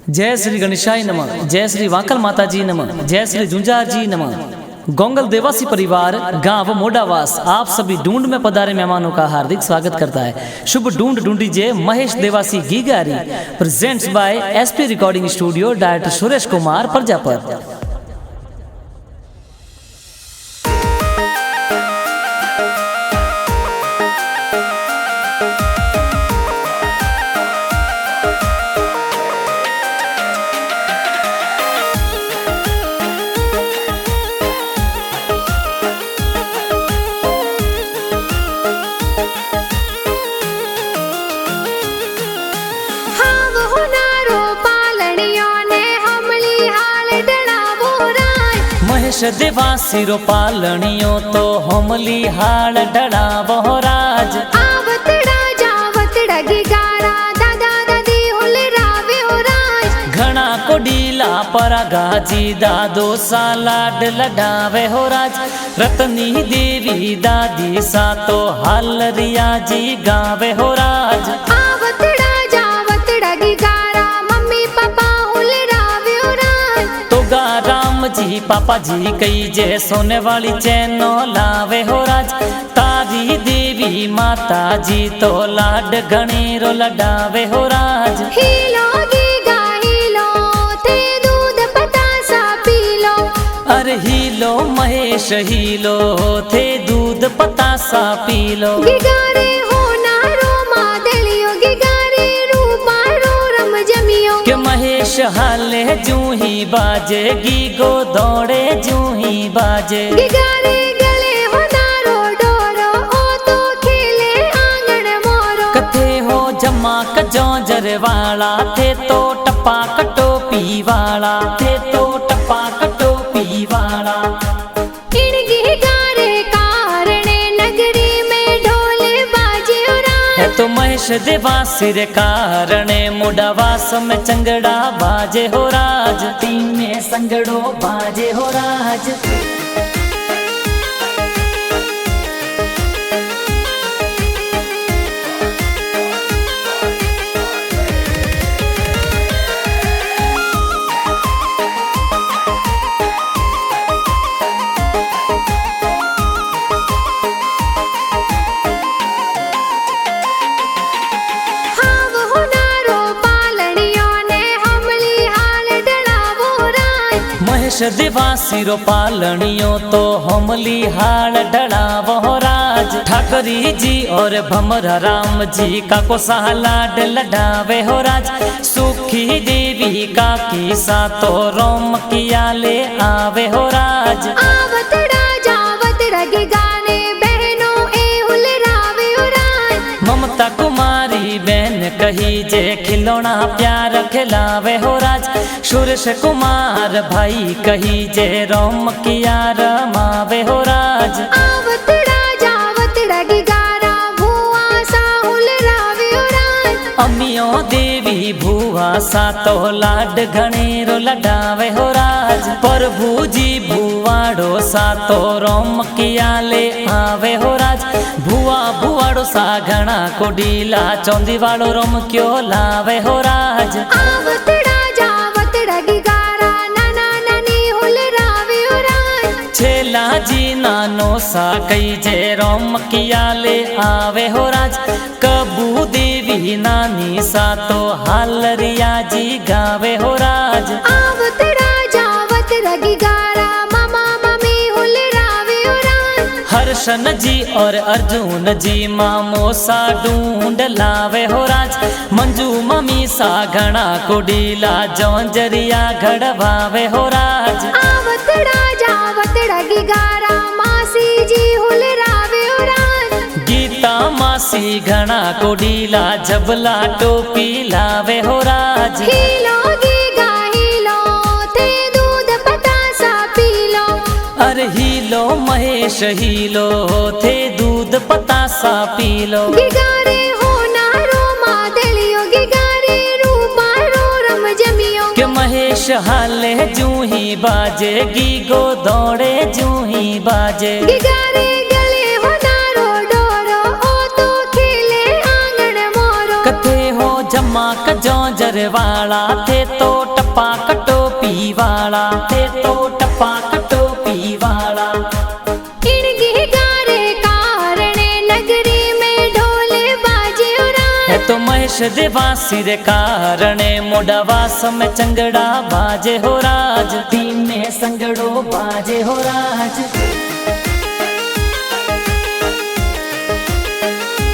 जय श्री गणेशाय नमः। जय श्री वाकल माता जी नमः। जय श्री झुंझार जी नमः। गोंगल देवासी परिवार गांव मोडावास आप सभी ढूंढ में पधारे मेहमानों का हार्दिक स्वागत करता है। शुभ ढूंढ ढूंढीजिए महेश देवासी गीगारी presents by SP recording studio director Suresh Kumar Prajapat. Mahesh Dewasi रो पालणियो तो हमली हाल डड़ावो राज। आवतड़ा जावतड़ा गिगारा दादा दादी होले रावे हो राज। घना को डीला परा गाजी दादो सा लाड लडावे हो राज। रतनी देवी दादी सा तो हाल रियाजी गावे हो राज। आवतड़ा जावतड़ा गिगारा मम्मी पापा होले रावे हो राज। तो गा राम जी पापा जी कई जे सोने वाली चैनो लावे हो राज। तारी देवी माता जी तो लाड घणेरो लडावे हो राज। हीलो गीगा हीलो थे दूध पतासा पीलो। अरे हीलो महेश हीलो थे दूध पतासा पीलो। गिगारे हो नारो मादलियो गिगारे रूपा रो रम जमियो। के महेश हाले जू ही बाजे गीगो दौड़े जू ही बाजे। गिगारे गले हो नारो डोरो ओ तो खेले आंगन मोरो। कथे हो जमा कजोजर वाला थे तो टपा कटोपी वाला थे तो टपा कटोपी वाला। इन गिगारे कारणे नगरी में ढोले बाजे हो राज। है तो महेश देवासी रे कारणे मुडावास में चंगड़ा बाजे हो राज। तीन में संगड़ो बाजे हो राज। महेश देवासी रो पालणियो तो हमली हाल डड़ावो राज। ठाकरी जी और भमरा राम जी का को सा लाड लडावे हो राज। सुखी देवी का की सा तो रोम किया ले आवे हो राज। आवतड़ा जावतड़ा गिगाने बहनों ए हुले रावे हो राज। ममता कुमारी बहन कही जे खिलौना प्यार खिलावे हो राज। सुरेश कुमार भाई कही जे रोम किया रमावे हो राज। आवतड़ा जावतड़ा गिगारा भुआ सा हुले रावे हो राज। अम्मियो देवी भुआ सा तो लाड घणेरो लडावे हो राज। प्रभु जी भुवाड़ो सा तो रोम किया ले आवे हो राज। भुआ भुवाड़ो सा घना को डीला चौंदी वाड़ो रोम क्यों लावे हो राज। आवतड़ा जावतड़ा गिगारा नाना नानी हुले रावे हो राज। छेला जी नानो सा कई जे रोम किया ले आवे हो राज। कबू देवी नानी सा तो हाल रिया जी गावे हो राज। आवतड़ा जावतड़ा गिगारा मामा मम्मी हुले रावे हो राज। हर्षन जी और अर्जुन जी मामो सा ढूंढ लावे हो राज। मंजू मम्मी सा घना को डीला जौंजरिया घड़वावे हो राज। आवतड़ा जावतड़ा गिगारा मासी जी हुले रावे हो राज। गीता मासी घना को डीला जबला टोपी लावे हो राज। हीलो गीगा हीलो थे दूध पतासा पीलो। अरे हीलो महेश हीलो थे दूध पतासा पीलो। गिगारे हो नारो मादलियो गिगारे रूपा रो रम जमियो। के महेश हाले जू ही बाजे गीगो दौड़े जू ही बाजे। गिगारे गले हो नारो डोरो ओ तो खेले आंगन मोरो। कथे हो जमा कजो बंजर वाला थे तो टप्पा कटोपी वाला, थे तो टप्पा कटोपी वाला। इनकी गारे कारणे नगरी में ढोल बाजे राज। है तो महेश देवासी रे कारणे मोडावास में चंगड़ा बाजे हो राज, टीम में संगड़ो बाजे हो राज।